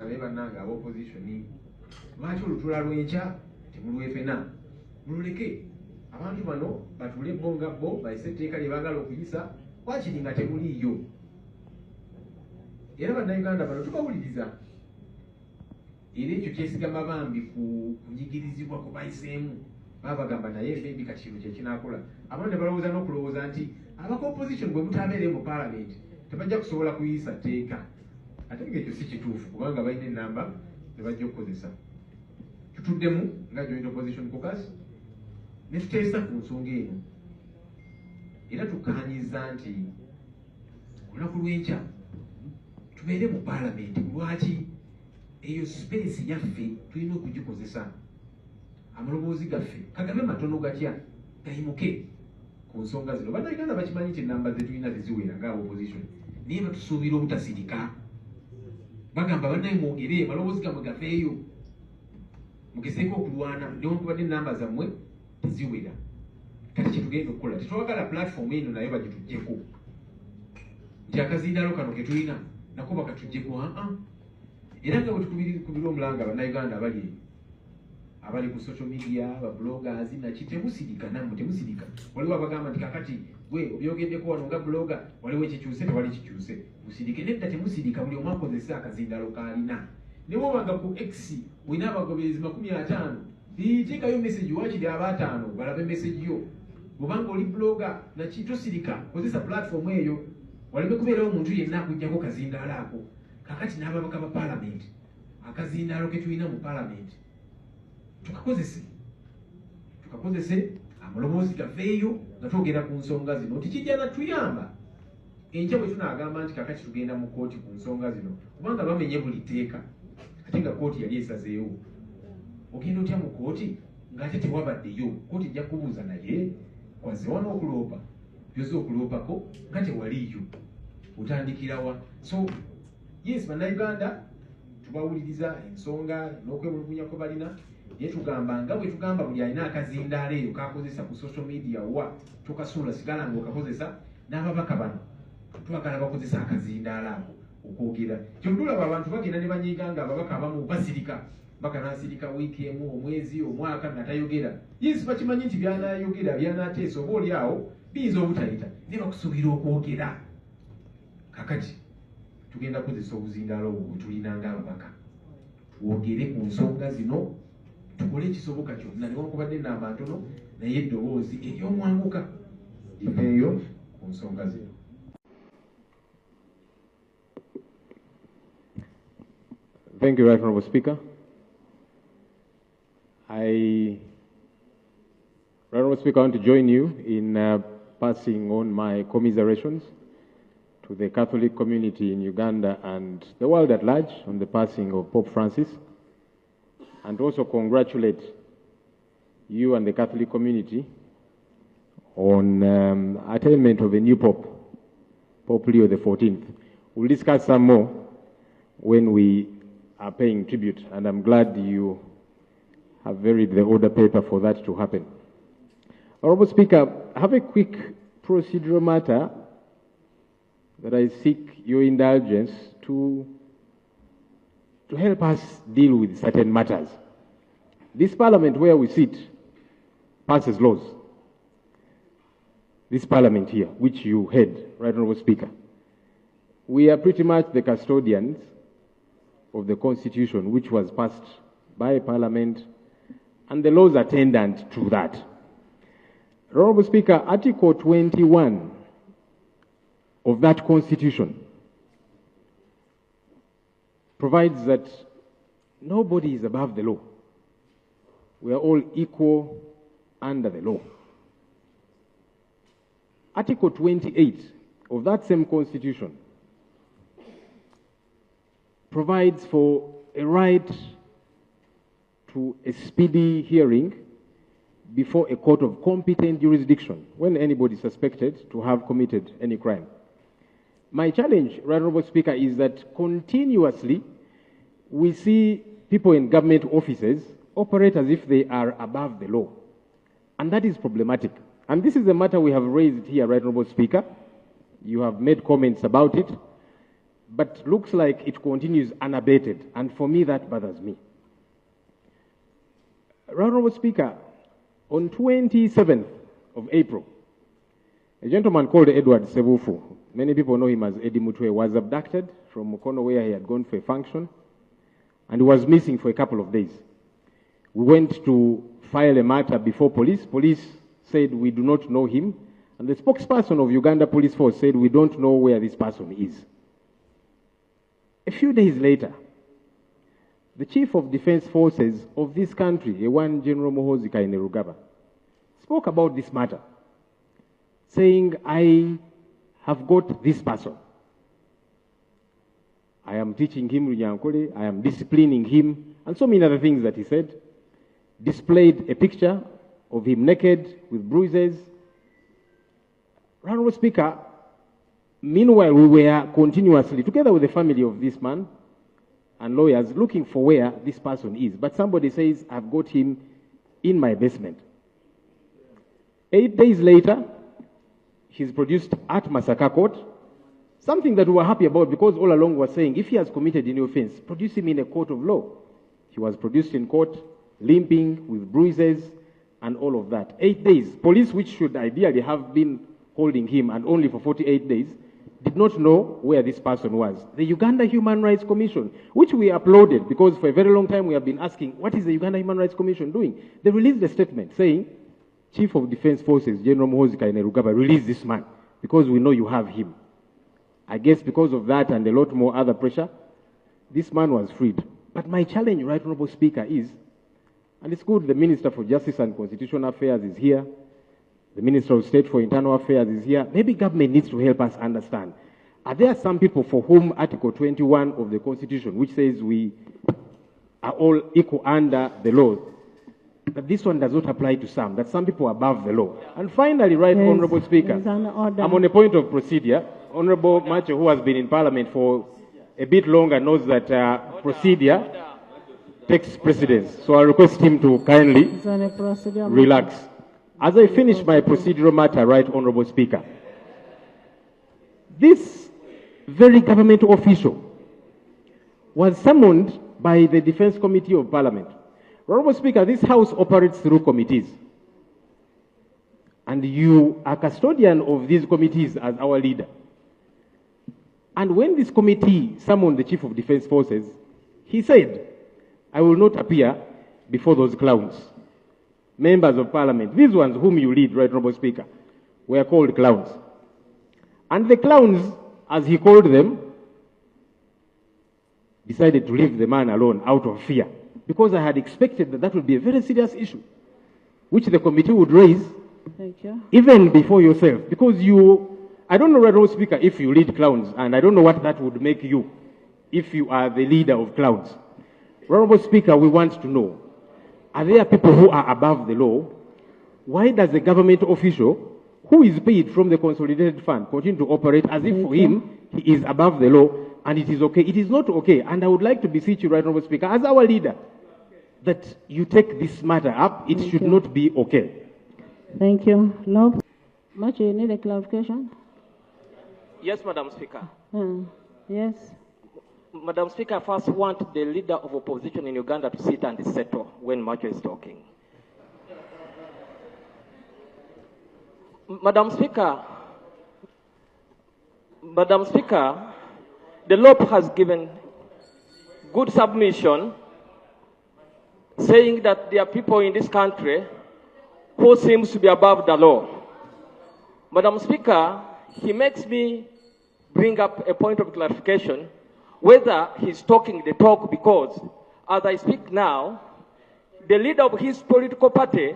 bagamba naye bannanga ab'opposition lwaki olutula lw'enkya temulwefena mululeke abantu bano batule bo nga bo bayise etteeka lye baagala okuyisa wakiri nga temuliiyo era bannayuganda bano tubawuliriza era ekyo kyesigama bambi ku kunyigirizibwa ku bayiseemu babagamba naye maybe kati kino kyekinakola abantu ne balowooza n'okulowooza nti abaka opposition bwe mutabeere mu Palament tebajja kusobola kuyisa tteeka ate ng'ekyo si kituufu kubanga balina ennamba ne bajja okukozesa tutuddemu nga joint opposition caucus ne tuteesa ku nsonga eno era tukkaanyiza nti olunaku lw'enkya tubeere mu Palament lwaki eyo space yaffe tulina okugikozesa amaloboozi gaffe kagabe matono gatya gayimuke ku nsonga zino bannayuganda bakimanyi nti ennamba ze tulina teziwera nga opposition naye batusuubira obutasirika bagamba bannaye mwogere amaloboozi gammwe gafeeyo mugezeeko okulwana newankubadde ennamba zammwe teziwera kati kyetugenda okukola tetwagala platform eno nayo bagitugyeko nti akazindaalo kano ke tulina nako bakatugyeko era nga bwe tukubira omulanga bannayuganda abali ku social media ababloggers naki temusirika nammwe temusirika waliwo abagamba nti kakati gwe obyogeddeko wano nga blogger waliwo ekikyuse tewali kikyuse musirike nedda temusirika buli omu akozesa akazindaalo kaalina ne bwobanga ku X olina abagoberezi 50 teekayo message wakiri aba5 balabe message yo bwobanga oli blogger naki tosirika kozesa platform eyo waleme kubeerawo omuntu yenna akuggyako kazindaalo ako kakati n'ababaka ba Palament akazindaalo ke tulina mu Palament tukakozese amaloboozi gafeeyo nga twogera ku nsonga zino nti kijja natuyamba enkya bwe tunaagamba nti kakati tugenda mu kooti ku nsonga zino kubanga bamenye buli tteeka ate nga kooti yali esazeewo ogenda otya mu kooti ng'ate tewabaddeyo kooti ejja kubuuza naye kwazewa n'okuloopa byoza okuloopako nga tewaliiyo otandikirawa so yes bannayuganda tubawuliriza ensonga n'okwemulugunya kwe balina naye tugamba nga bwe tugamba buli alina akazindaalo eyo kakozesa ku social media wa tokasuula sigala ng'okakozesa n'ababaka bano twagala bakozesa akazindaalo ako okwogera kyotulaba abantu bagenda ne banyiiga nga ababaka abamu basirika mpaka nasirika wiiki emu omwezi omwaka nga tayogera yesu bakimanyi nti byanayogera byanateesa oba oli awo biyinza obutayita naye bakusuubira okwogera kakati tugenda kukozesa obuzindaalo obwo bwe tulina ng'ababaka twogere ku nsonga zino tukole ekisoboka kyonna newankubadde ennamba ntono naye eddoboozi ery'omwanguka liveeyo ku nsonga zino. Thank you, Right Honourable Speaker. Right Honourable Speaker, I want to join you in passing on my commiserations to the Catholic community in Uganda and the world at large on the passing of Pope Francis, and also congratulate you and the Catholic community on attainment of a new Pope, Pope Leo XIV. We'll discuss some more when we are paying tribute, and I'm glad you have varied the order paper for that to happen. Honourable Speaker, I have a quick procedural matter that I seek your indulgence to help us deal with certain matters. This Parliament where we sit passes laws. This Parliament here, which you head, Right Honourable Speaker, we are pretty much the custodians of the Constitution, which was passed by Parliament, and the laws attendant to that. Honourable Speaker, Article 21 of that Constitution provides that nobody is above the law. We are all equal under the law. Article 28 of that same Constitution provides for a right to a speedy hearing before a court of competent jurisdiction when anybody is suspected to have committed any crime. My challenge, Right Honourable Speaker, is that continuously we see people in government offices operate as if they are above the law. And that is problematic. And this is a matter we have raised here, Right Honourable Speaker. You have made comments about it. but looks like it continues unabated, and for me that bothers me. Honorable Speaker, on 27th of April, a gentleman called Edward Sebufu, many people know him as Eddie Mutwe, was abducted from Mukono where he had gone for a function, and he was missing for a couple of days. We went to file a matter before police. Police said we do not know him, and the spokesperson of Uganda Police Force said we don't know where this person is. A few days later, the Chief of Defense Forces of this country, Ewan General Muhoozi Kainerugaba, spoke about this matter, saying, I have got this person. I am teaching him Runyankole, I am disciplining him, and so many other things that he said. Displayed a picture of him naked with bruises. Honorable Speaker, meanwhile, we were continuously, together with the family of this man and lawyers, looking for where this person is. But somebody says, I've got him in my basement. 8 days later, he's produced at Masaka Court, something that we were happy about because all along we were saying, if he has committed any offense, produce him in a court of law. He was produced in court, limping, with bruises, and all of that. 8 days. Police, which should ideally have been holding him, and only for 48 days, did not know where this person was. The Uganda Human Rights Commission, which we applauded because for a very long time we have been asking, what is the Uganda Human Rights Commission doing? They released a statement saying, Chief of Defense Forces, General Muhoozi Kainerugaba, release this man because we know you have him. I guess because of that and a lot more other pressure, this man was freed. But my challenge, Right Honorable Speaker, is, and it's good the Minister for Justice and Constitutional Affairs is here, the Minister of State for Internal Affairs is here. Maybe government needs to help us understand. Are there some people for whom Article 21 of the Constitution, which says we are all equal under the law, that this one does not apply to some, that some people are above the law? And finally, Right Honorable Speaker, I'm on a point of procedure. Honorable Macho, who has been in Parliament for a bit longer, knows that procedure takes precedence. So I request him to kindly relax. As I finish my procedural matter, Right Honorable Speaker, this very government official was summoned by the Defense Committee of Parliament. Honorable Speaker, this House operates through committees. And you are custodian of these committees as our leader. And when this committee summoned the Chief of Defense Forces, he said, I will not appear before those clowns. Members of Parliament, these ones whom you lead, Right Honorable Speaker, were called clowns. And the clowns, as he called them, decided to leave the man alone out of fear. Because I had expected that that would be a very serious issue, which the committee would raise even before yourself. Because I don't know, Right Honorable Speaker, if you lead clowns, and I don't know what that would make you if you are the leader of clowns. Honorable Speaker, we want to know, are there people who are above the law? Why does the government official, who is paid from the consolidated fund, continue to operate as if for him, he is above the law and it is okay? It is not okay. And I would like to beseech you, Right Honorable Speaker, as our leader, that you take this matter up. It should not be okay. Thank you. Nope. Much you need a clarification? Yes, Madam Speaker. Yes. Madam Speaker, I first want the leader of opposition in Uganda to sit and settle when Macho is talking. Madam Speaker, the law has given good submission saying that there are people in this country who seems to be above the law. Madam Speaker, he makes me bring up a point of clarification whether he's talking the talk, because as I speak now, the leader of his political party,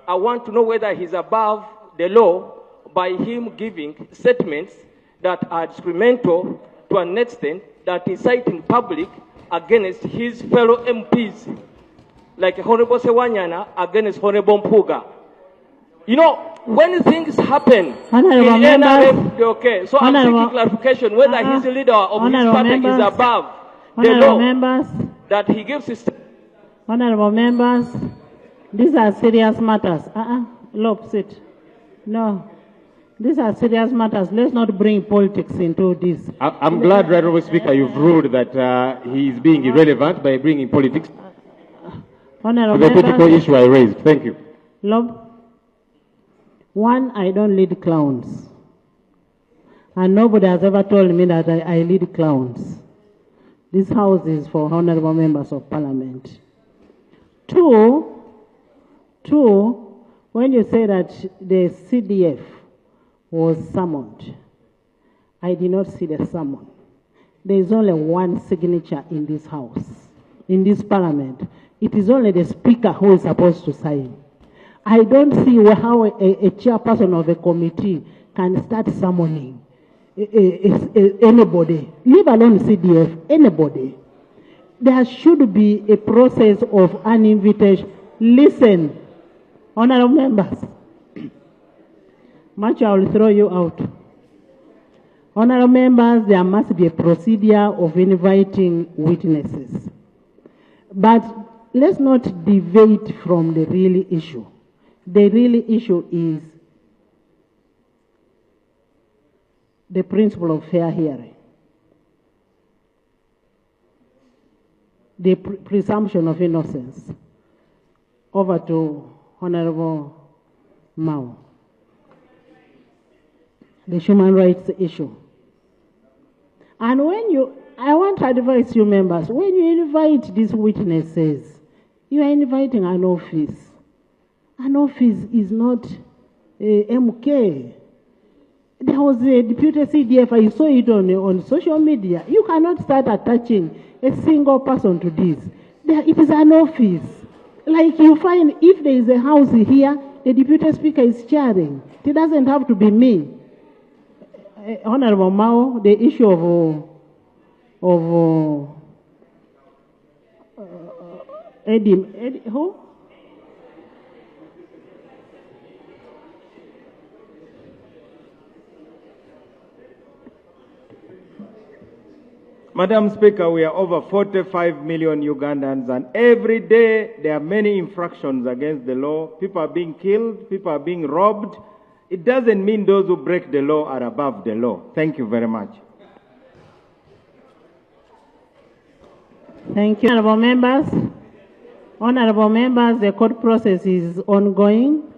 I want to know whether he's above the law by him giving statements that are discriminatory to an extent that inciting public against his fellow MPs, like Honorable Ssenyonyi against Honorable Mpuga. You know, when things happen in NRF, okay, so I'm seeking clarification whether his leader of his party is above the law that he gives his... Honorable members, these are serious matters. Look, sit. No. These are serious matters. Let's not bring politics into this. I'm glad, Right Honourable Speaker, you've ruled that he is being irrelevant by bringing politics to Honourable the critical members, issue I raised. Thank you. Lob, one, I don't lead clowns. And nobody has ever told me that I lead clowns. This house is for honourable members of parliament. Two, when you say that the CDF was summoned, I did not see the summon. There is only one signature in this house, in this parliament. It is only the speaker who is supposed to sign. I don't see how a chairperson of a committee can start summoning anybody, leave alone CDF, anybody. There should be a process of an invitation. Listen, honourable members, much I will throw you out. Honourable members, there must be a procedure of inviting witnesses. But let's not deviate from the real issue. The real issue is the principle of fair hearing. The presumption of innocence. Over to Honorable Mao. The human rights issue. And I want to advise you members, when you invite these witnesses, you are inviting an office. An office is not MK. There was a deputy CDF, I saw it on social media. You cannot start attaching a single person to this. It is an office. Like you find, if there is a house here, the deputy speaker is chairing. It doesn't have to be me. Honorable Mao, the issue of Eddie, who? Madam Speaker, we are over 45 million Ugandans, and every day there are many infractions against the law. People are being killed, people are being robbed. It doesn't mean those who break the law are above the law. Thank you very much. Thank you, honourable members. Honourable members, the court process is ongoing.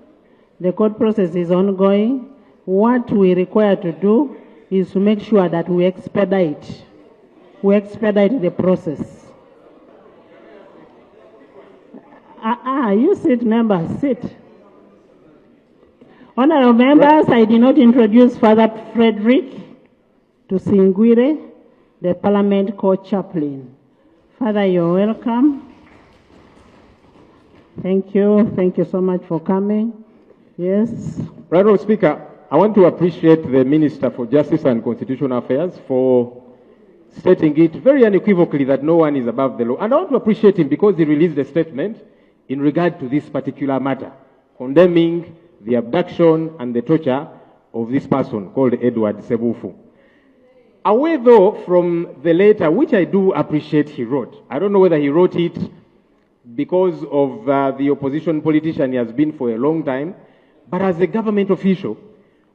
The court process is ongoing. What we require to do is to make sure that we expedite the process. You sit, members, sit. Honourable members, I did not introduce Father Frederick to Singwire, the Parliament co-chaplain. Father, you're welcome. Thank you. Thank you so much for coming. Yes. Right Honourable Speaker, I want to appreciate the Minister for Justice and Constitutional Affairs for stating it very unequivocally that no one is above the law. And I want to appreciate him because he released a statement in regard to this particular matter, condemning the abduction and the torture of this person called Edward Sebufu. Away though from the letter, which I do appreciate he wrote. I don't know whether he wrote it because of the opposition politician he has been for a long time, but as a government official,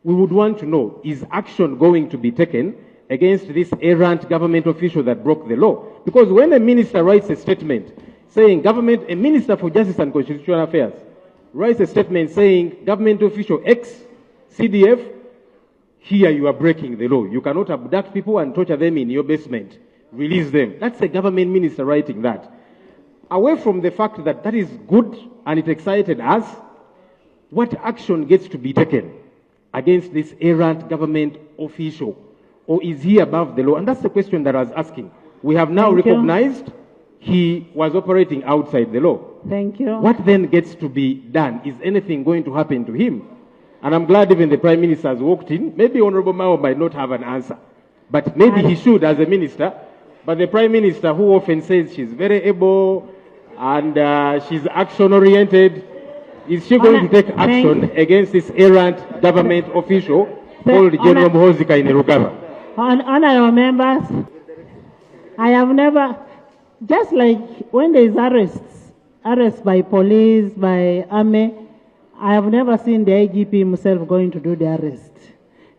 we would want to know, is action going to be taken against this errant government official that broke the law? Because when a minister writes a statement saying a minister for Justice and Constitutional Affairs writes a statement saying government official X, CDF, here you are breaking the law. You cannot abduct people and torture them in your basement. Release them. That's a government minister writing that. Away from the fact that that is good and it excited us, what action gets to be taken against this errant government official? Or is he above the law? And that's the question that I was asking. We have now recognized he was operating outside the law. Thank you. What then gets to be done? Is anything going to happen to him? And I'm glad even the Prime Minister has walked in. Maybe Honorable Mao might not have an answer. But maybe he should as a minister. But the Prime Minister, who often says she's very able and she's action-oriented, is she going to take action against this errant government official called General Muhoozi in Rugaba? Honourable members, I have never, just like when there is arrests by police, by army, I have never seen the IGP himself going to do the arrest.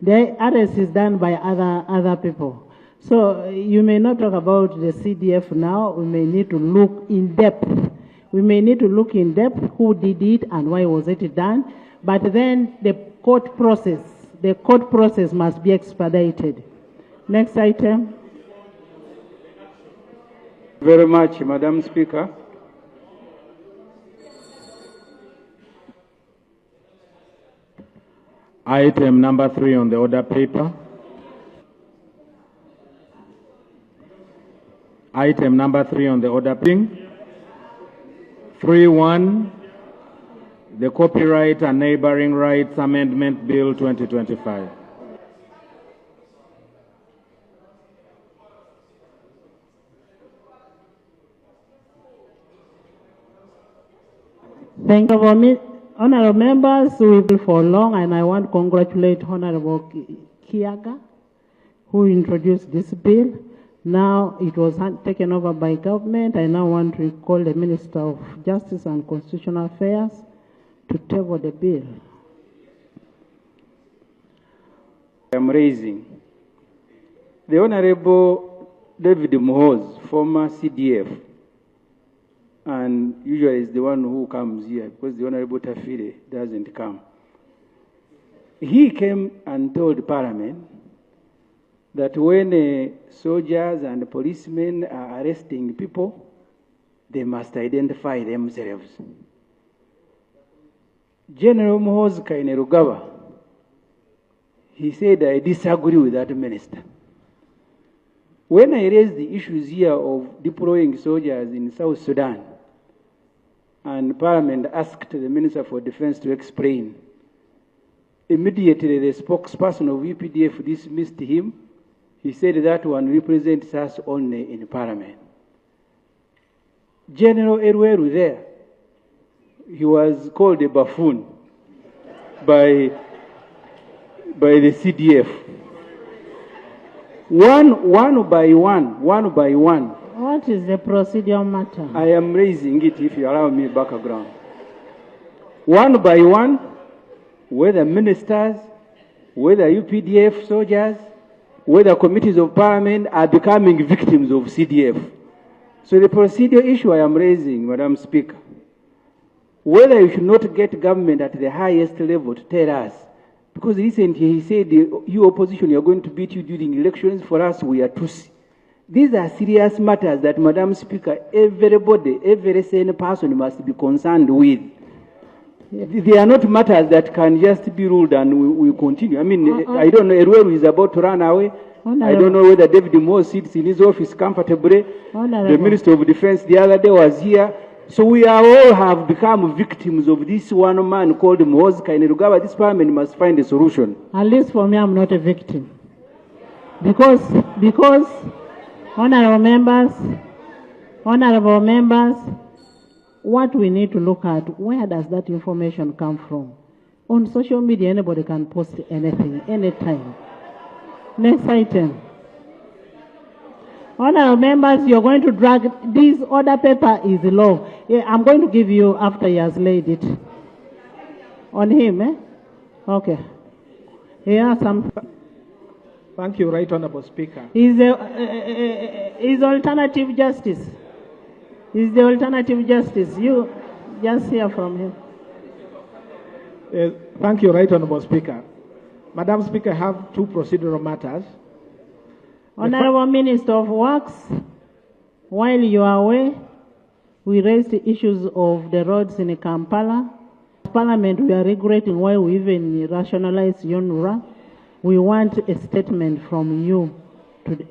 The arrest is done by other people. So you may not talk about the CDF now. We may need to look in depth. We may need to look in depth who did it and why was it done. But then the court process must be expedited. Next item. Very much, Madam Speaker. Item number 3 on the order paper. Item number 3 on the order paper. 3.1, the Copyright and Neighboring Rights Amendment Bill 2025. Thank you, honorable members. We will be for long, and I want to congratulate Honorable Kiaga, who introduced this bill. Now it was taken over by government. I now want to call the Minister of Justice and Constitutional Affairs to table the bill. I am raising the Honorable David Mohoz, former CDF, and usually is the one who comes here because the Honorable Tafire doesn't come. He came and told Parliament that when soldiers and policemen are arresting people, they must identify themselves. General Mohoz Kainerugaba, he said, I disagree with that minister. When I raised the issues here of deploying soldiers in South Sudan, and Parliament asked the Minister for Defense to explain, immediately the spokesperson of UPDF dismissed him. He said that one represents us only in Parliament. General Erweru there, he was called a buffoon by the CDF. One by one. What is the procedural matter? I am raising it if you allow me background. One by one, whether ministers, whether UPDF soldiers, whether committees of Parliament are becoming victims of CDF. So the procedural issue I am raising, Madam Speaker, whether you should not get government at the highest level to tell us, because recently he said, you opposition, you are going to beat you during elections. For us, we are Tutsi. These are serious matters that, Madam Speaker, everybody, every sane person must be concerned with. They are not matters that can just be ruled and we continue. I mean, I don't know, Erweru is about to run away. I don't know whether David Moore sits in his office comfortably. The Minister of Defense the other day was here. So we are all have become victims of this one man called Mohoz Kainerugaba. This Parliament must find a solution. At least for me, I'm not a victim. Because honorable members, what we need to look at, where does that information come from? On social media, anybody can post anything, anytime. Next item. Honorable members, you're going to drag, this order paper is long. I'm going to give you after he has laid it. On him, eh? Okay. Here some. Thank you, Right Honorable Speaker. Is alternative justice. Is the alternative justice. You just hear from him. Thank you, Right Honorable Speaker. Madam Speaker, I have two procedural matters. Honorable Minister of Works, while you are away, we raised the issues of the roads in Kampala. Parliament, we are regretting why we even rationalize UNRWA. We want a statement from you today.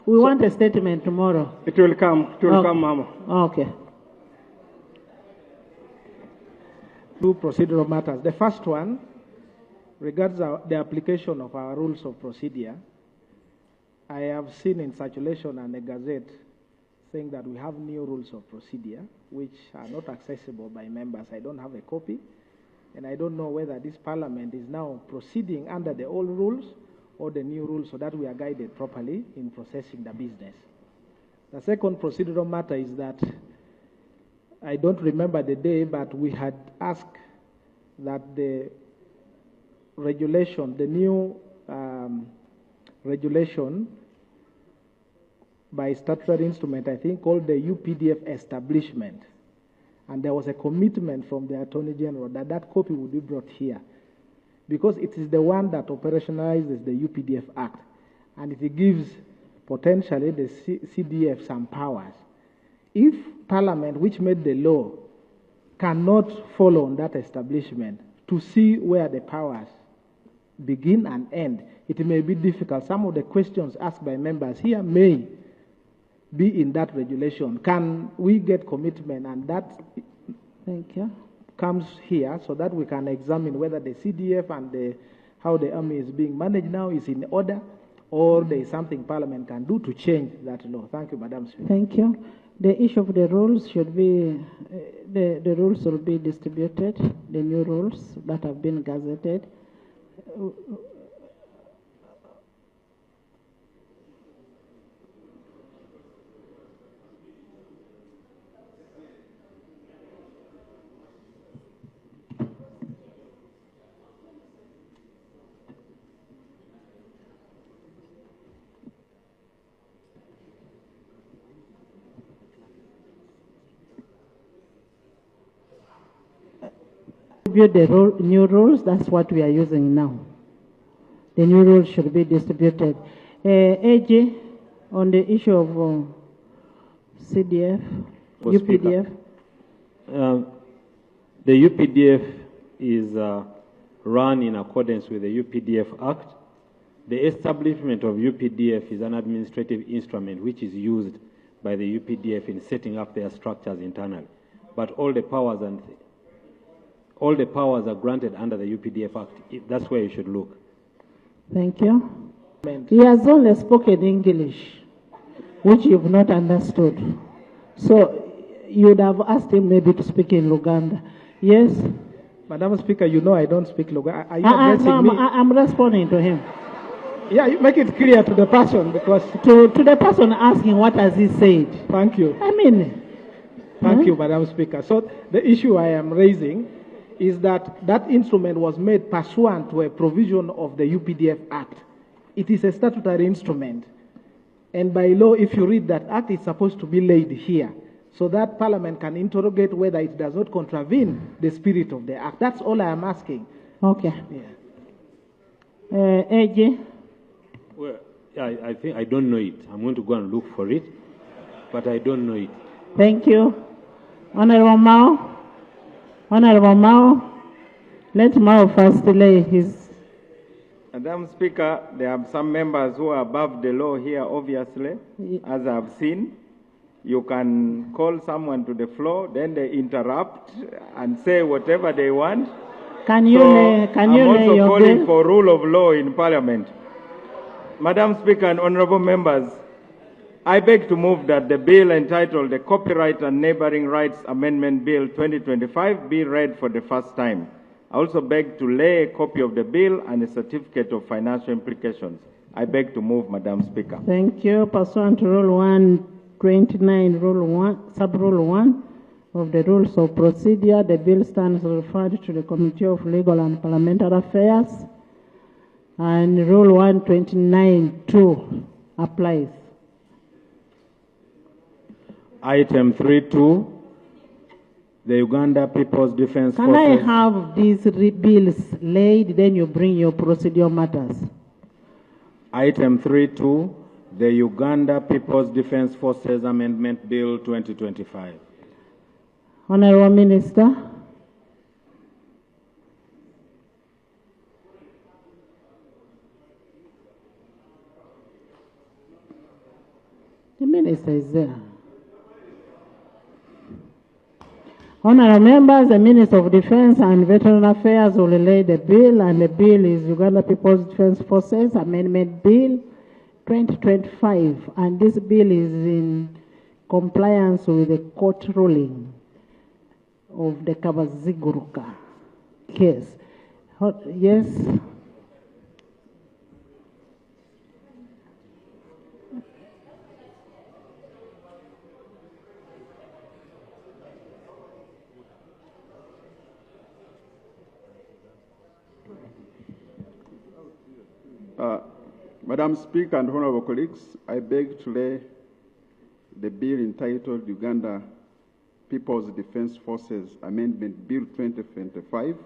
We want a statement tomorrow. It will come. It will come, Mama. Okay. Two procedural matters. The first one regards the application of our rules of procedure. I have seen in circulation and a gazette saying that we have new rules of procedure which are not accessible by members. I don't have a copy, and I don't know whether this Parliament is now proceeding under the old rules or the new rules so that we are guided properly in processing the business. The second procedural matter is that I don't remember the day, but we had asked that the regulation, the new regulation by statutory instrument, I think, called the UPDF establishment. And there was a commitment from the Attorney General that that copy would be brought here, because it is the one that operationalizes the UPDF Act, and it gives potentially the CDF some powers. If Parliament, which made the law, cannot follow on that establishment to see where the powers begin and end, it may be difficult. Some of the questions asked by members here may be in that regulation. Can we get commitment, and that comes here so that we can examine whether the CDF and how the army is being managed now is in order, or there is something Parliament can do to change that law. Thank you, Madam Speaker. Thank you. The issue of the rules should be, the rules will be distributed, the new rules that have been gazetted. The new rules, that's what we are using now. The new rules should be distributed. AG, on the issue of CDF, UPDF. The UPDF is run in accordance with the UPDF Act. The establishment of UPDF is an administrative instrument which is used by the UPDF in setting up their structures internally. But all the powers are granted under the UPDF Act. That's where you should look. Thank you. He has only spoken English, which you've not understood. So you would have asked him maybe to speak in Luganda. Yes? Madam Speaker, you know I don't speak Luganda. Are you addressing me? I'm responding to him. Yeah, you make it clear to the person, because... To the person asking what has he said. Thank you. I mean... Thank you, Madam Speaker. So the issue I am raising is that that instrument was made pursuant to a provision of the UPDF Act. It is a statutory instrument. And by law, if you read that act, it's supposed to be laid here, so that Parliament can interrogate whether it does not contravene the spirit of the act. That's all I am asking. Okay. Yeah. AG? Well, I think I don't know it. I'm going to go and look for it, but I don't know it. Thank you. Honorable Mao? Honorable Mao, let Mao first lay his... Madam Speaker, there are some members who are above the law here, obviously, as I've seen. You can call someone to the floor, then they interrupt and say whatever they want. Can you lay your I'm also calling bill? for rule of law in Parliament. Madam Speaker and honorable members, I beg to move that the bill entitled the Copyright and Neighboring Rights Amendment Bill 2025 be read for the first time. I also beg to lay a copy of the bill and a certificate of financial implications. I beg to move, Madam Speaker. Thank you. Pursuant to Rule 129, Rule 1, Sub-Rule 1 of the Rules of Procedure, the bill stands referred to the Committee of Legal and Parliamentary Affairs, and Rule 129.2 applies. Item 3.2, the Uganda People's Defense Can Forces. I have these bills laid, then you bring your procedural matters? Item 3.2, the Uganda People's Defense Forces Amendment Bill 2025. Honorable Minister. The Minister is there. Honorable members, the Minister of Defense and Veteran Affairs will lay the bill, and the bill is Uganda People's Defense Forces Amendment Bill 2025, and this bill is in compliance with the court ruling of the Kabaziguruka case. Yes? Madam Speaker and honorable colleagues, I beg to lay the bill entitled Uganda People's Defense Forces Amendment Bill 2025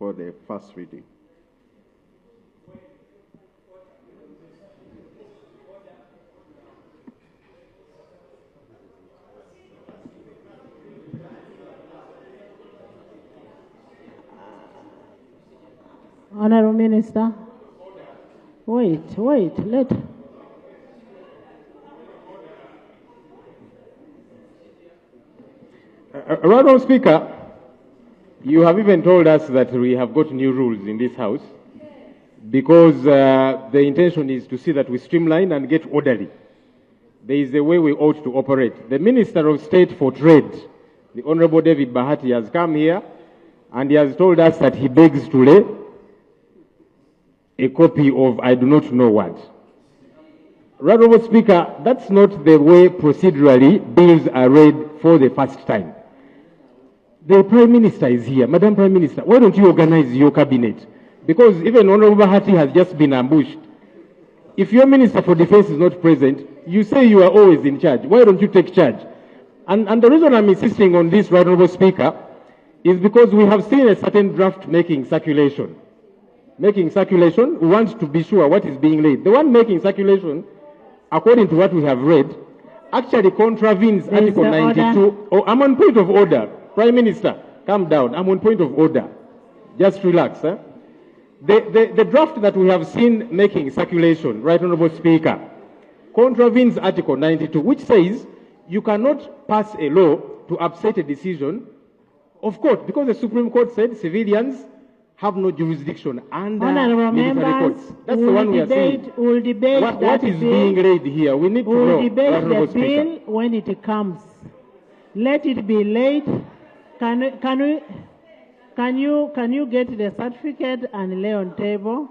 for the first reading. Honorable Minister. Wait, let. Honorable Speaker, you have even told us that we have got new rules in this House because the intention is to see that we streamline and get orderly. There is a way we ought to operate. The Minister of State for Trade, the Honorable David Bahati, has come here and he has told us that he begs to lay a copy of I do not know what. Honorable Speaker, that's not the way procedurally bills are read for the first time. The Prime Minister is here. Madam Prime Minister, why don't you organize your cabinet? Because even Honorable Bahati has just been ambushed. If your Minister for Defense is not present, you say you are always in charge. Why don't you take charge? And the reason I'm insisting on this, Honorable Speaker, is because we have seen a certain draft making circulation. Making circulation, we want to be sure what is being laid. The one making circulation, according to what we have read, actually contravenes Article 92. Oh, I'm on point of order. Prime Minister, calm down. I'm on point of order. Just relax. Eh? The draft that we have seen making circulation, Right Honorable Speaker, contravenes Article 92, which says you cannot pass a law to upset a decision of court, because the Supreme Court said civilians have no jurisdiction under military courts. That's the one we are saying. We'll debate what is being laid here? We need to know. We'll debate the bill when it comes. Let it be laid. Can you get the certificate and lay on table?